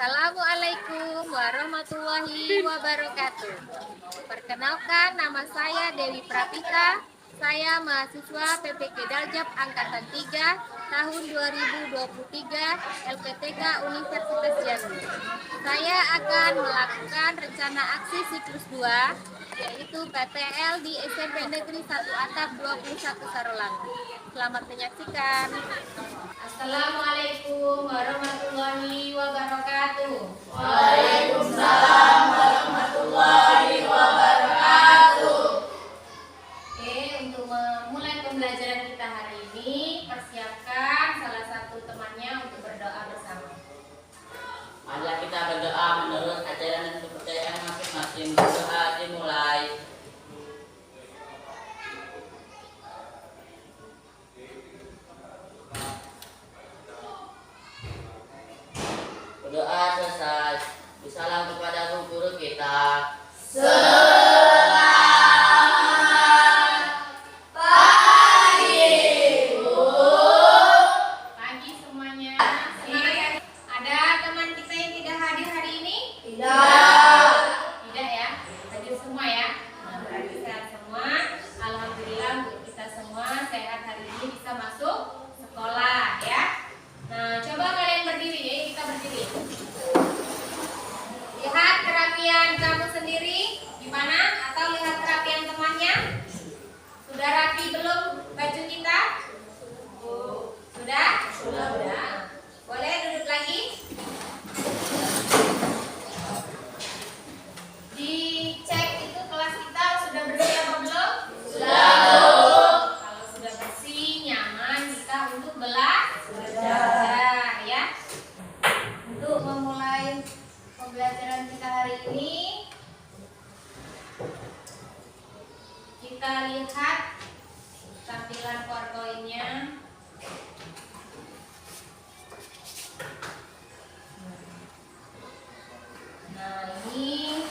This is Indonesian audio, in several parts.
Assalamualaikum warahmatullahi wabarakatuh. Perkenalkan, nama saya Dewi Prapita. Saya mahasiswa PPK Daljab Angkatan 3 tahun 2023 LPTK Universitas Jambi. Saya akan melakukan rencana aksi siklus 2 yaitu PTL di SMP Negeri 1 Atap 21 Sarolangu. Selamat menyaksikan. Assalamualaikum warahmatullahi wabarakatuh. Waalaikumsalam warahmatullahi wabarakatuh. Oke, untuk memulai pembelajaran kita hari ini, persiapkan salah satu temannya untuk berdoa bersama. Marilah kita berdoa menurut ajaran dan kepercayaan masing-masing. Berdoa dimulai. Berdoa selesai. Bersalam kepada guru kita. Selamat pagi, Bu. Pagi semuanya. Ada teman kita yang tidak hadir hari ini? Tidak. Tidak ya? Hadir semua ya? Nah, berarti sehat semua. Alhamdulillah untuk kita semua sehat hari ini bisa masuk sekolah ya. Nah, coba kalian berdiri ya, kita berdiri. Lihat kerapian kamu sendiri gimana? Atau lihat kerapian temannya? Sudah rapi belum baju kita? Sudah? Sudah. Boleh duduk lagi? Dicek itu kelas kita sudah bersih apa belum? Sudah. Kalau sudah bersih, nyaman kita untuk belajar ya. Untuk memulai pembelajaran kita hari ini, kita lihat tampilan PowerPoint-nya. Nah, ini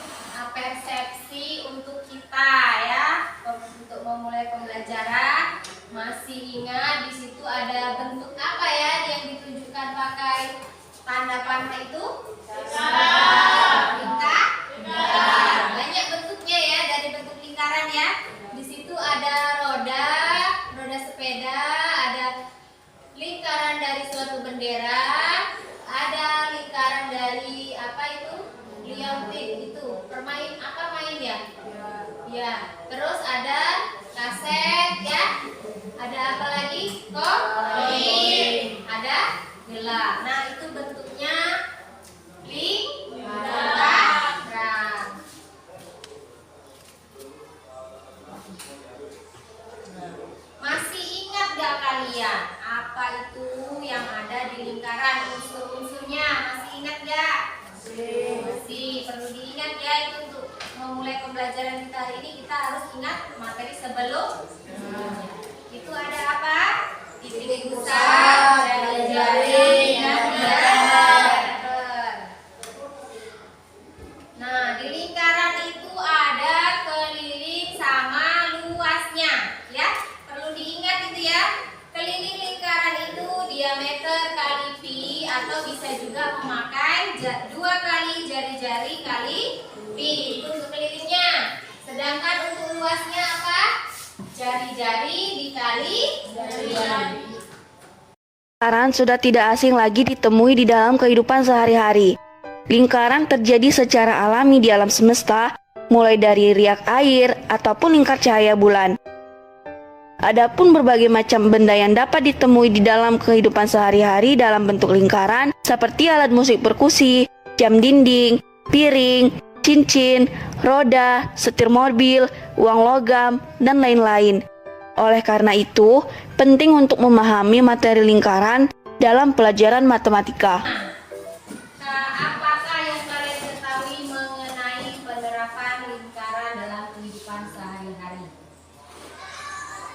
persepsi untuk kita ya, untuk memulai pembelajaran. Masih ingat di situ ada bentuk apa ya yang ditunjukkan pakai tanda panah itu? Lingkaran. Banyak bentuknya ya, dari bentuk lingkaran ya. Di situ ada roda sepeda, ada lingkaran dari suatu bendera, ada lingkaran dari apa itu? Liontin itu. Permain apa main ya? Ya. Terus ada kaset ya. Ada apa lagi? Koin. Ada gelang. Nah, itu bentuknya lingkaran. Masih ingat gak kalian apa itu yang ada di lingkaran, unsur-unsurnya? Masih ingat gak? Masih perlu diingat ya, itu untuk memulai pembelajaran kita hari ini kita harus ingat materi sebelum. Itu ada apa? Titik pusat, jari-jari, dan diameter. Nah, di lingkaran itu ada keliling sama luasnya, ya. Perlu diingat itu ya. Keliling lingkaran itu diameter kali pi, atau bisa juga memakai 2 kali jari-jari kali pi. Itu untuk kelilingnya. Sedangkan untuk luasnya apa? Jari-jari dikali jari-jari. Lingkaran sudah tidak asing lagi ditemui di dalam kehidupan sehari-hari. Lingkaran terjadi secara alami di alam semesta, mulai dari riak air ataupun lingkar cahaya bulan. Adapun berbagai macam benda yang dapat ditemui di dalam kehidupan sehari-hari dalam bentuk lingkaran, seperti alat musik perkusi, jam dinding, piring, cincin, roda, setir mobil, uang logam, dan lain-lain. Oleh karena itu, penting untuk memahami materi lingkaran dalam pelajaran matematika. Apakah yang kalian ketahui mengenai penerapan lingkaran dalam kehidupan sehari-hari?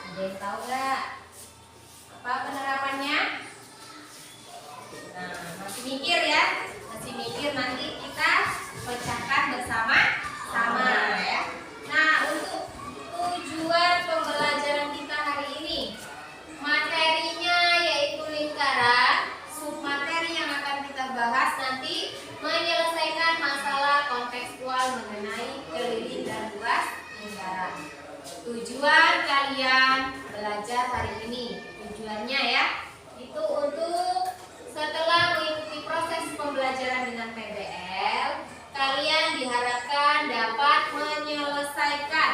Ada yang tahu nggak? Apa penerapannya? Nah, masih mikir ya? Masih mikir, nanti kita pecahkan bersama-sama ya. Nah, untuk tujuan pembelajaran kita hari ini, materinya yaitu lingkaran. Submateri yang akan kita bahas nanti menyelesaikan masalah kontekstual mengenai keliling dan luas lingkaran. Tujuan kalian belajar hari ini, tujuannya ya, itu untuk setelah mengikuti proses pembelajaran dengan PBL, kalian diharapkan dapat menyelesaikan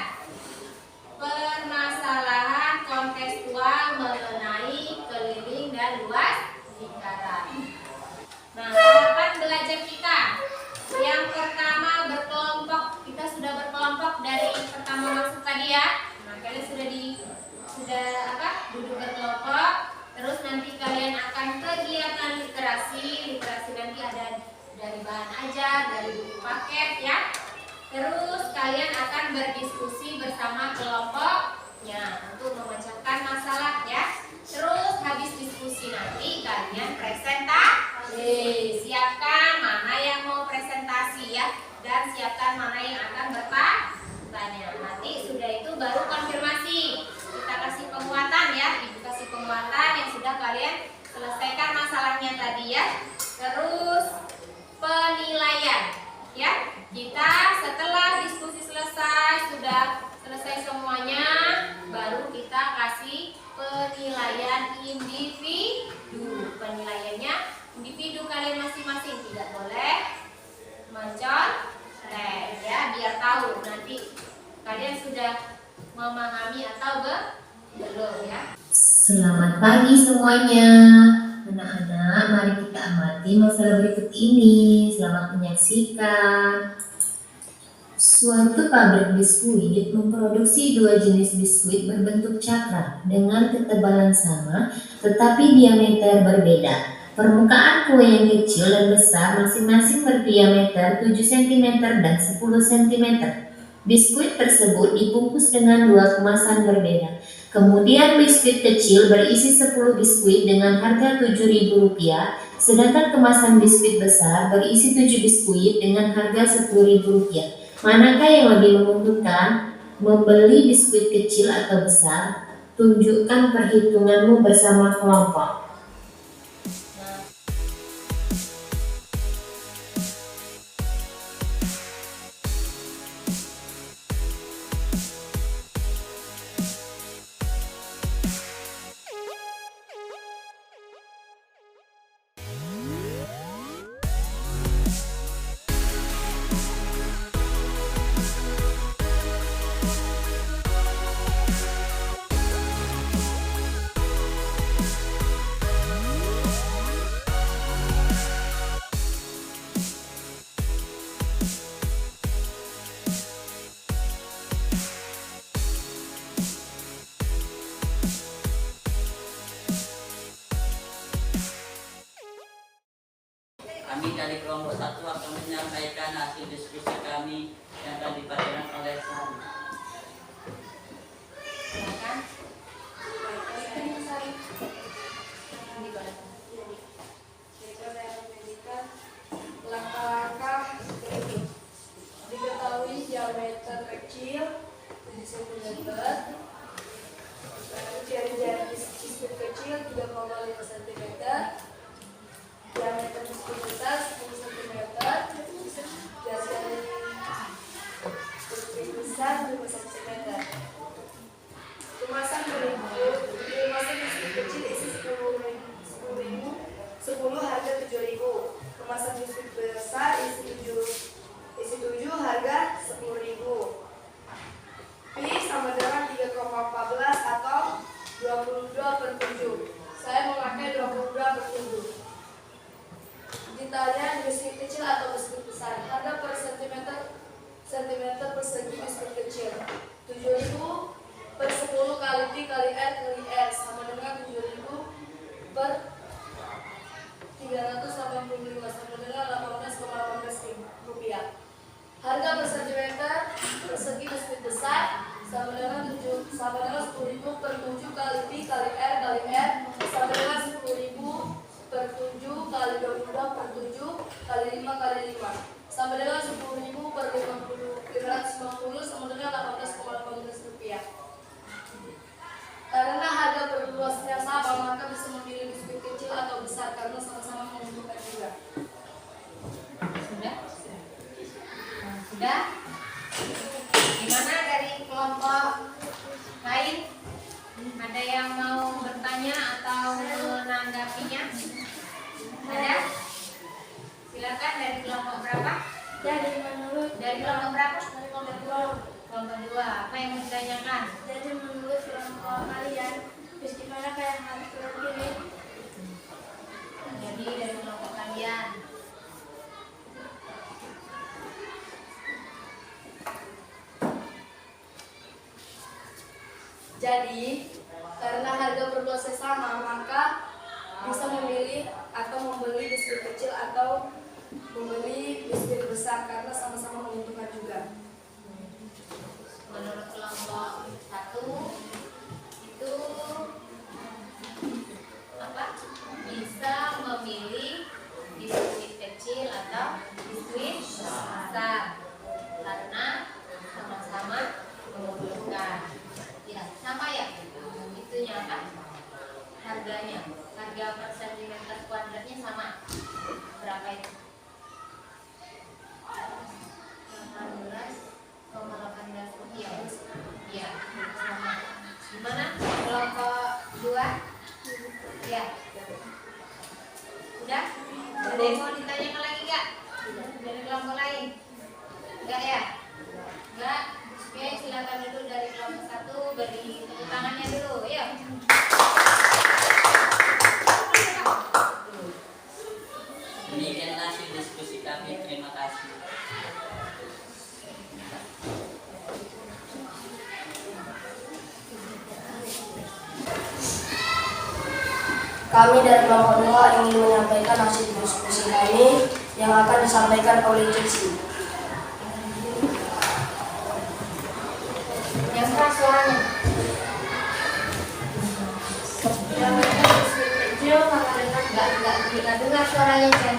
permasalahan kontekstual mengenai keliling dan luas lingkaran. Nah, tahapan belajar kita yang pertama berkelompok. Kita sudah berkelompok dari pertama masuk tadi ya. Nah, kalian duduk berkelompok. Terus nanti kalian akan kegiatan literasi. Literasi nanti ada dari bahan ajar, dari buku paket ya. Terus kalian akan berdiskusi bersama kelompoknya untuk memecahkan masalah ya. Terus habis diskusi nanti kalian presentasi. Siapkan mana yang mau presentasi ya, dan siapkan mana yang akan bertanya. Nanti sudah itu baru konfirmasi. Kita kasih penguatan ya, Ibu kasih penguatan yang sudah kalian selesaikan masalahnya tadi ya. Terus penilaian ya. Kita setelah diskusi selesai, sudah selesai semuanya, baru kita kasih penilaian individu. Penilaiannya individu kalian masing-masing, tidak boleh mencontek ya, biar tahu nanti kalian sudah memahami atau belum ya. Selamat pagi semuanya. Anak-anak, mari kita amati masalah berikut ini. Selamat menyaksikan. Suatu pabrik biskuit memproduksi dua jenis biskuit berbentuk cakra dengan ketebalan sama tetapi diameter berbeda. Permukaan kue yang kecil dan besar masing-masing berdiameter 7 cm dan 10 cm. Biskuit tersebut dibungkus dengan dua kemasan berbeda. Kemudian biskuit kecil berisi 10 biskuit dengan harga Rp7.000, sedangkan kemasan biskuit besar berisi 7 biskuit dengan harga Rp10.000. Manakah yang lebih menguntungkan? Membeli biskuit kecil atau besar? Tunjukkan perhitunganmu bersama kelompok. Kami dari kelompok 1 akan menyampaikan hasil diskusi kami yang akan dibacakan oleh Sari. Silakan. Langkah-langkah berikut. Diketahui diameter kecil 7 cm, jari-jari biskuit kecil 3,5 cm, diameter biskuit besar 10 cm, jari-jari biskuit besar 5 cm. Kemasan biskuit kecil isi 10 harga 7.000. Kemasan biskuit besar isi 7 harga 10.000. Pi sama dengan 3,14 atau 22/7. Saya memakai 22/7. Ditanya biskuit kecil atau biskuit besar. Harga per sentimeter persegi biskuit kecil 7.000 per 10 kali Pi kali R kali R sama dengan 7.000 per 385 sama dengan 18,18 rupiah. Harga per sentimeter persegi biskuit besar sama dengan 10.000 per 7 kali Pi kali R kali R sama dengan 10.000 per 7 kali 22 per 7 kali 5 kali 5 sama dengan 10.000 per 550 sama dengan 18,18 rupiah. Karena harga per luasnya sama, maka bisa memilih biskuit kecil atau besar karena sama-sama menguntungkan juga. kelompok berapa? Jadi menurut Dari kelompok berapa? dari kelompok Kelompok 2. Apa yang mau ditanyakan? jadi menurut kelompok kalian gimana kayak harus ini? Jadi dari kelompok kalian. Jadi karena harga per dosnya sama maka bisa memilih atau membeli biskuit kecil atau membeli biskuit besar karena sama-sama menguntungkan juga. Menurut kelompok 1 itu apa? Bisa memilih biskuit kecil atau biskuit besar karena sama-sama menguntungkan. Ya, sama ya. Itunya apa? Harganya. Harga per sentimeter kuadratnya sama. Berapa itu? 18,18 rupiah. Ya, sama. Gimana? Kelompok 2? Ya. Udah? Ada yang mau ditanyakan lagi nggak? Dari kelompok lain? Enggak ya? Enggak? Oke, silakan dulu dari kelompok 1 beri tepuk tangannya dulu. Yuk. Demikianlah hasil diskusi kami. Terima kasih. Kami dari kelompok 2 ingin menyampaikan hasil diskusi kami yang akan disampaikan oleh Cici. Yang keras suaranya. Diameter biskuit kecil sama dengan Enggak dengar suaranya, Jen.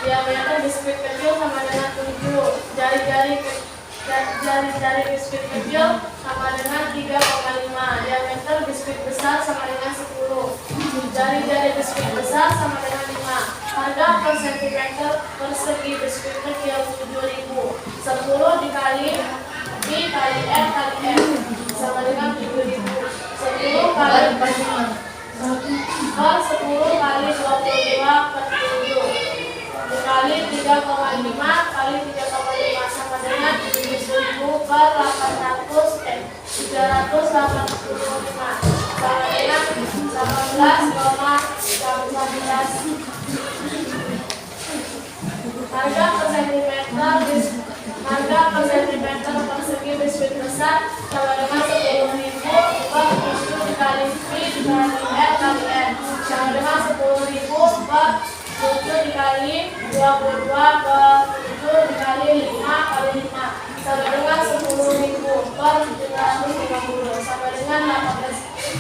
diameter biskuit kecil sama dengan 7. Jari-jari biskuit kecil sama dengan 3,5. Diameter biskuit besar sama dengan 10. Jari-jari biskuit besar sama dengan 5. Harga per sentimeter persegi biskuit kecil 7.000. 10 dikali B kali M kali M sama dengan 7.000. 10 kali per 10 kali 22 per 7 dikali 3,5 kali 3,5 sama dengan 7.000 per 385 sama dengan 18,15. Harga per sentimeter persegi biskuit besar sama dengan 10.000 per 7 dikali V dikali R kali N sama dengan 10.000 per 7 dikali 22 per 7 dikali 5 kali 5 sama dengan 10.000 per 750 sama dengan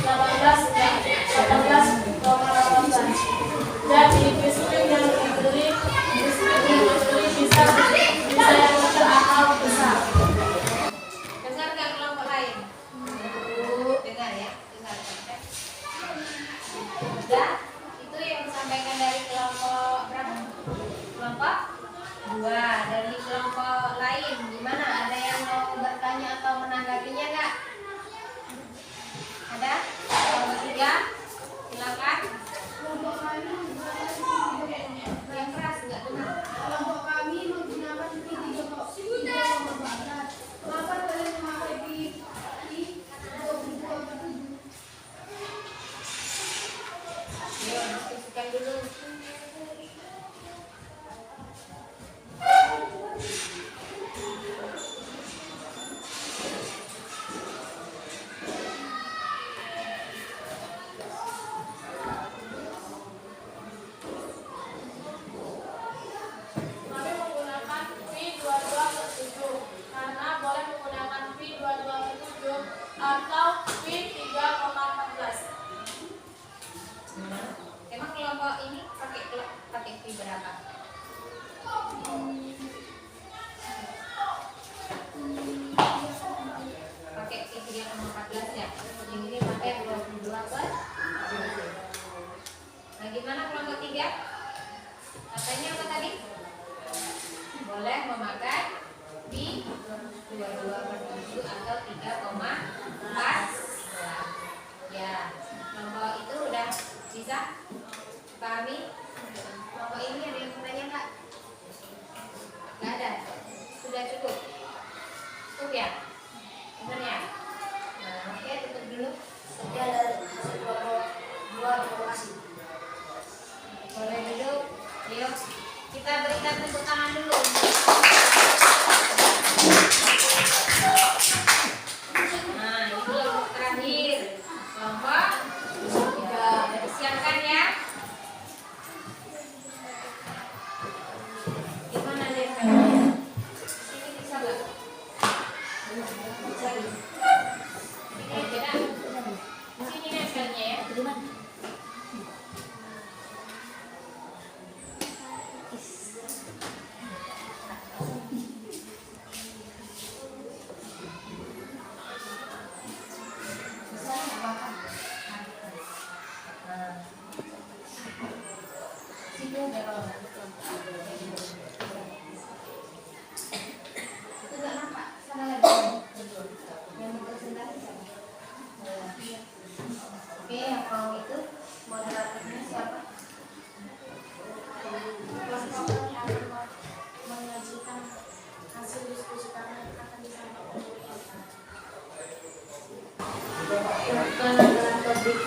18,18. Jadi biskuit yang dibeli bisa yang berakal besar. Dengar nggak kelompok lain? Dengar ya, dengar. Udah, itu yang disampaikan dari kelompok berapa? Kelompok 2. Dari kelompok lain, gimana? Ada yang mau bertanya atau menanggapinya nggak? Ada? Kelompok 3, silakan. Yang keras nggak dengar? Kelompok kami menggunakan Kenapa kalian memakai Yuk, diskusikan dulu. Kami menggunakan P22 per 7 karena boleh menggunakan P22 per 7 atau P3,14. Emang kelompok ini pakai fee berapa? Pakai fee 3,14 ya. Yang ini pakai 22 per 7. Nah, gimana kelompok 3? Katanya apa tadi? Boleh memakai fee 22 per 7 atau 3,4. Ya, kelompok itu udah bisa pahami? Kelompok ini ada yang bertanya nggak?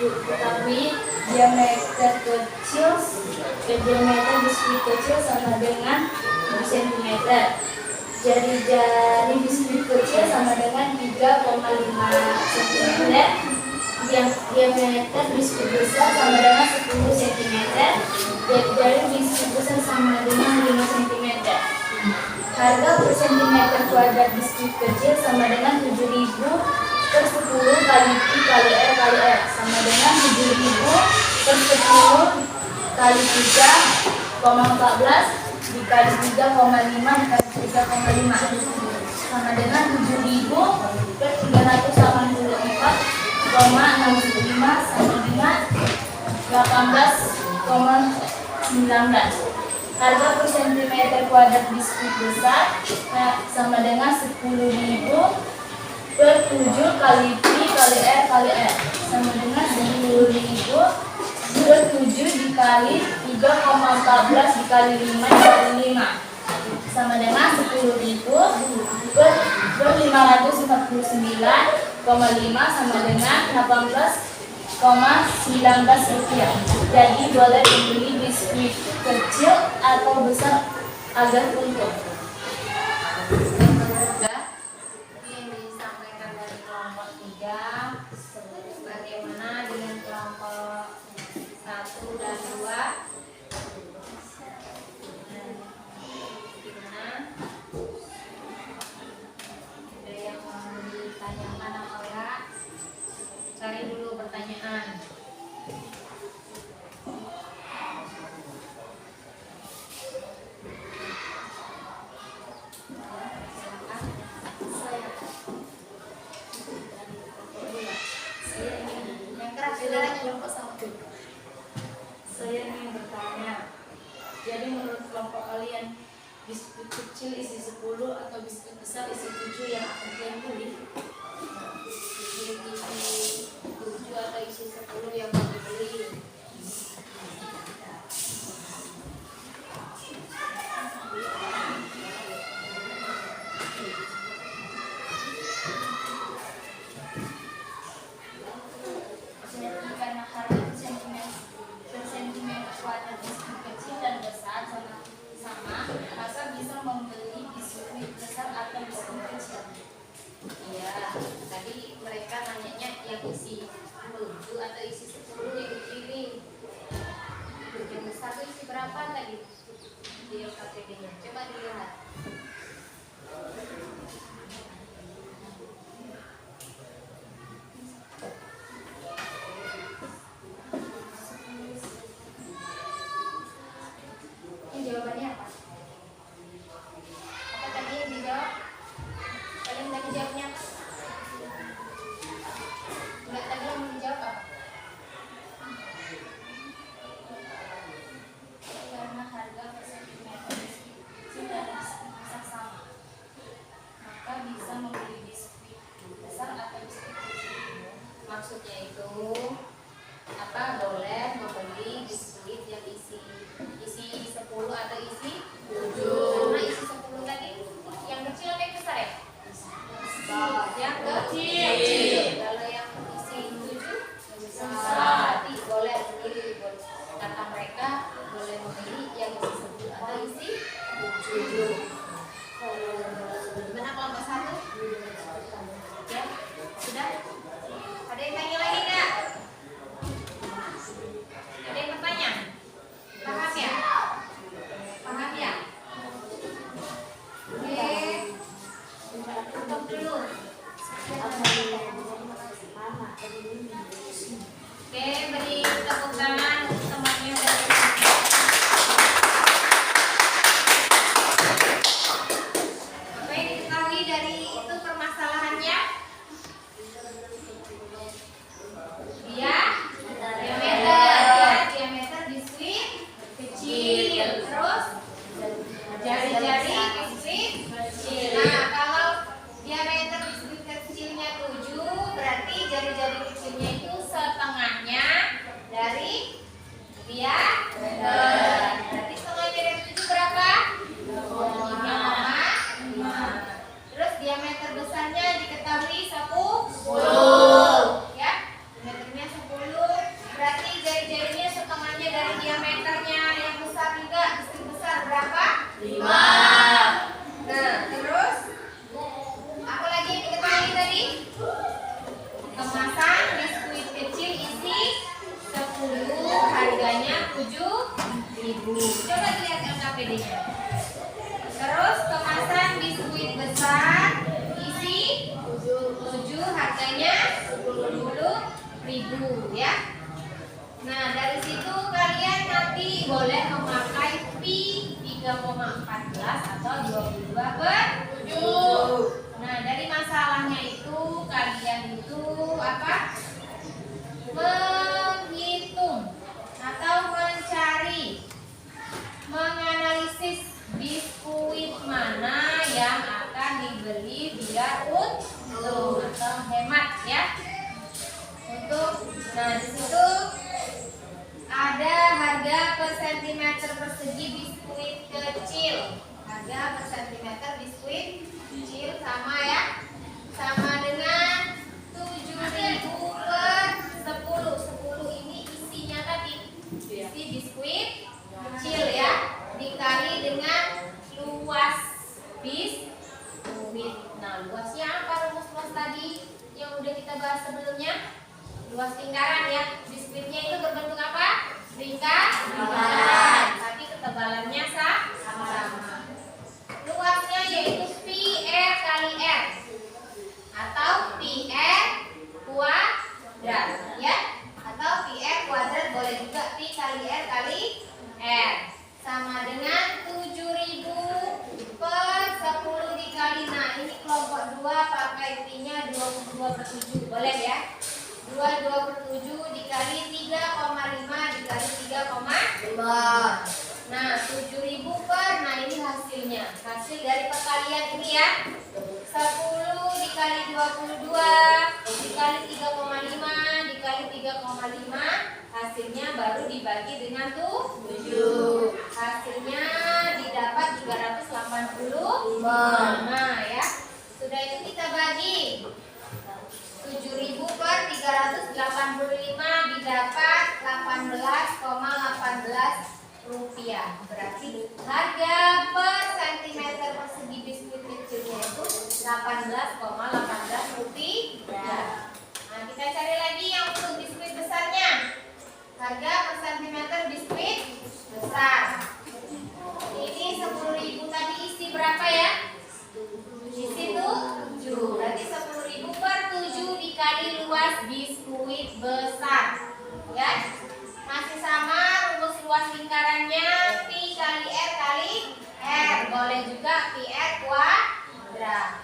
Tapi diameter biskuit kecil sama dengan 7 cm. Jari-jari biskuit kecil sama dengan 3,5 cm. Diameter biskuit besar sama dengan 10 cm. Jari-jari biskuit besar sama dengan 5 cm. Harga per cm kuadrat biskuit kecil sama dengan 7.000 per 10 kali Pi kali R kali R sama dengan 7.000 per 10 kali 3,14 dikali 3,5 dikali 3,5 sama dengan 7.000 per 384,65 sama dengan 18,19. Harga per cm kuadrat biskuit besar sama dengan 10.000 per 7 kali Pi kali R kali R sama dengan 10.000 per 7 dikali 3,14 dikali 5 dikali 5 sama dengan 10.000 per 549,5 sama dengan 18,19 rupiah. Jadi boleh membeli biskuit kecil atau besar agar untung. Yang disampaikan dari kelompok 3, bagaimana dengan kelompok 1 dan 2? Gimana? Ada yang mau ditanyakan apa enggak? Cari dulu pertanyaan. Saya ingin bertanya, jadi menurut kelompok kalian, biskuit kecil isi 10 atau biskuit besar isi 7 yang akan kalian beli? Isi 7 atau isi 10 yang mau dibeli? Karena harga per cm kuadrat biskuit kecil dan besar sama, maka bisa membeli biskuit besar atau biskuit kecil. Iya, tadi mereka nanyanya yang isi 7 atau isi 10 yang dipilih. Yang besar itu isi berapa tadi di LKPD-nya? Coba dilihat. Ini jawabannya apa? Apa tadi yang dijawab? Kalian tadi jawabnya apa? Enggak, tadi yang dijawab apa? Karena harga per cm biskuit dan biskuit besar sama, maka bisa membeli biskuit besar atau biskuit kecil. Maksudnya itu apa? Boleh membeli biskuit yang isi 10 atau isi 7. Karena isi 10 tadi yang kecil atau yang besar ya? Yang kecil. Kalau yang isi 7 besar. Berarti boleh beli. Kata mereka boleh membeli yang isi 10 atau isi 7. Gimana kelompok 1? Ya, sudah? Ada yang tanya lagi nggak? Ada yang bertanya? Paham ya? Paham ya? Oke. Tutup dulu. Oke, beri tepuk tangan untuk temannya dari apa yang diketahui dari itu permasalahannya? Diameter biskuit kecil, terus jari-jari biskuit kecil. Nah, kalau diameter biskuit kecilnya 7, berarti jari-jari kecilnya itu setengahnya dari diameter. Berarti setengahnya dari 7 berapa? 5,5. Terus diameter besarnya diketahui 10. Ya, diameternya 10. 7.000 ya. Nah, dari situ kalian nanti boleh memakai pi 3,14 atau 22/7. Nah, dari masalahnya itu kalian itu apa? Menghitung atau mencari, menganalisis biskuit mana yang akan dibeli biar untung atau hemat ya. Nah, di situ ada harga per sentimeter persegi biskuit kecil. Harga per sentimeter biskuit kecil sama ya. Sama dengan 7.000 per 10. 10 ini isinya tadi. Isi biskuit kecil ya. Dikali dengan luas biskuit. Nah, luasnya apa rumus-rumus tadi yang udah kita bahas sebelumnya? Luas lingkaran ya. Biskuitnya itu berbentuk apa? Lingkaran. Tapi ketebalannya sama. Luasnya yaitu pi r kali r atau pi r kuadrat ya. Atau pi r kuadrat boleh juga pi kali r kali r. Sama dengan 7.000 per 10 dikali. Nah, ini kelompok 2 pakai pi-nya 22/7. Boleh ya? 22/7 dikali 3,5 dikali 3,5. Nah, 7.000 per, nah ini hasilnya. Hasil dari perkalian ini ya. 10 dikali 22 dikali 3,5 dikali 3,5. Hasilnya baru dibagi dengan 7. Hasilnya didapat 385 ya. Sudah itu kita bagi. 7.000 per 385 didapat 18,18 rupiah. Berarti harga per sentimeter persegi biskuit kecilnya itu 18,18 rupiah. Nah, kita cari lagi yang untuk biskuit besarnya. Harga per sentimeter biskuit besar. Ini 10.000 tadi isi berapa ya? Isi 7. Berarti 10.000 per 7 dikali luas biskuit besar. Ya. Masih sama rumus luas lingkarannya pi kali r kali r. Boleh juga pi r kuadrat.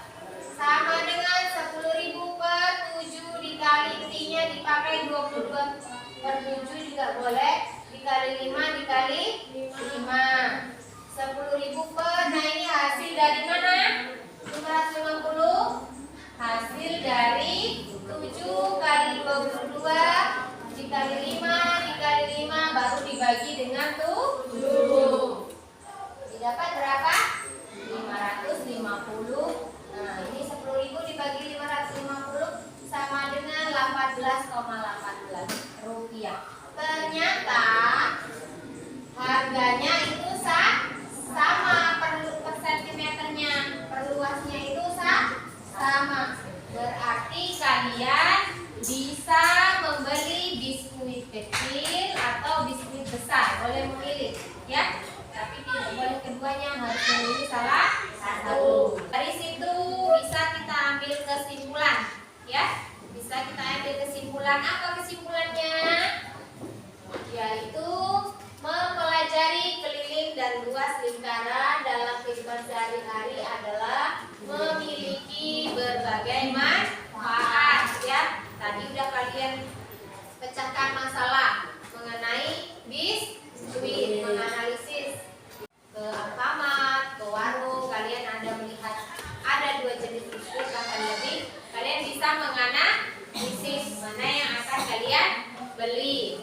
Sama dengan 10.000 per 7 dikali pi-nya dipakai 22/7 juga boleh. Dikali 5 dikali 5. 10.000 per, nah ini hasil dari mana? 550. Hasil dari 7 kali 22 dikali 5 dikali 5 baru dibagi dengan 7. Didapat berapa? 550. Nah, ini 10.000 dibagi 550 sama dengan 18,18 rupiah. Ternyata harganya itu sama per sentimeternya, per luasnya itu sama. Berarti kalian bisa membeli biskuit kecil atau biskuit besar, boleh memilih ya. Tapi tidak boleh keduanya, harus memilih salah satu. Dari situ bisa kita ambil kesimpulan ya. Bisa kita ambil kesimpulan. Apa kesimpulannya? Yaitu mempelajari keliling dan luas lingkaran dalam kehidupan sehari-hari adalah memiliki berbagai manfaat ya. Tadi udah kalian pecahkan masalah mengenai biskuit, menganalisis ke Alfamart, ke warung, kalian ada melihat ada 2 jenis biskuit bahkan lebih. Kalian bisa menganalisis mana yang akan kalian beli.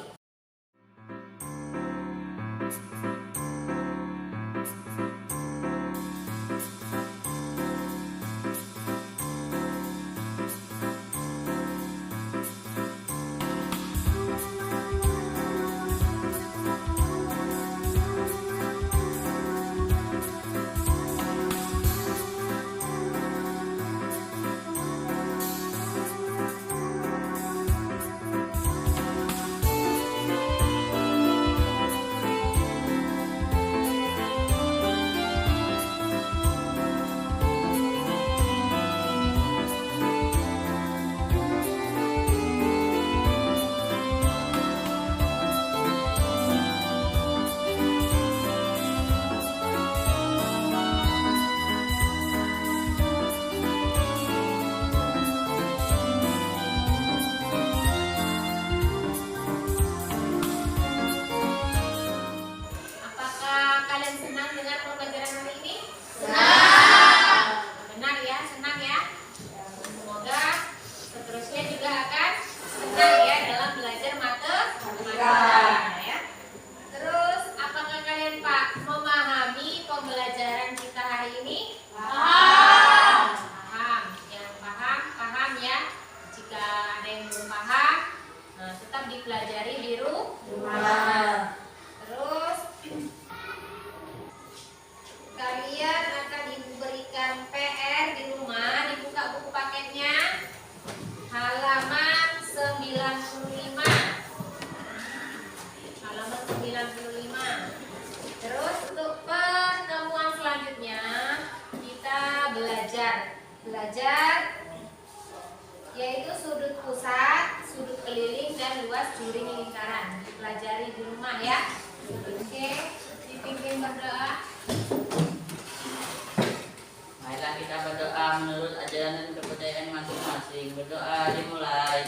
Belajar yaitu sudut pusat, sudut keliling, dan luas juring lingkaran. Dipelajari di rumah ya. Oke, dipimpin berdoa. Marilah kita berdoa menurut ajaran dan kepercayaan masing-masing. Berdoa dimulai.